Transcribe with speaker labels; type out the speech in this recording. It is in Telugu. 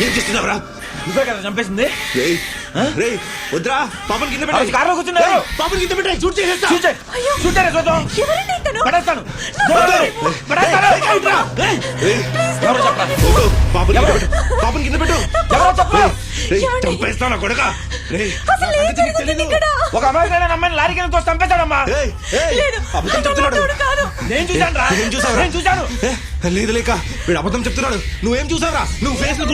Speaker 1: ఏం చేస్తున్నావురా?
Speaker 2: నువ్వే కదా చంపేసింది.
Speaker 1: రేయ్, రేయ్, వద్దురా, పాపని కింద పెట్టేయ్.
Speaker 2: కార్లో కూర్చున్నారు.
Speaker 1: రేయ్, పాపని కింద పెట్టేయ్, షూట్ చేసేస్తా.
Speaker 2: చూడారే చూద్దాం.
Speaker 3: ఎవరండి ఇతను?
Speaker 2: పడేస్తాను.
Speaker 1: రేయ్, రేయ్,
Speaker 2: ఎవరో చెప్పరా?
Speaker 1: వద్దు, పాపని కింద పెట్టు, పాపని కింద పెట్టు.
Speaker 2: ఎవరో చెప్పరా?
Speaker 1: రేయ్, చంపేస్తానా కొడుకా? రేయ్,
Speaker 3: అసలు ఏం జరుగుతుంది ఇక్కడ?
Speaker 2: ఒక అమ్మాయి అమ్మాయిని లారీ కింద తోసి చంపేశాడమ్మా.
Speaker 1: రేయ్, రేయ్,
Speaker 3: లేదు,
Speaker 1: అబద్ధం చెప్తున్నాడు.
Speaker 3: అతను కాదు.
Speaker 2: నేను చూశాను రా.
Speaker 1: ఏం చూసావురా?
Speaker 2: నేను చూశాను.
Speaker 1: లేదు లేక వీడు అబద్ధం చెప్తున్నాడు. నువ్వేం చూసావురా? నువ్వు ఫేస్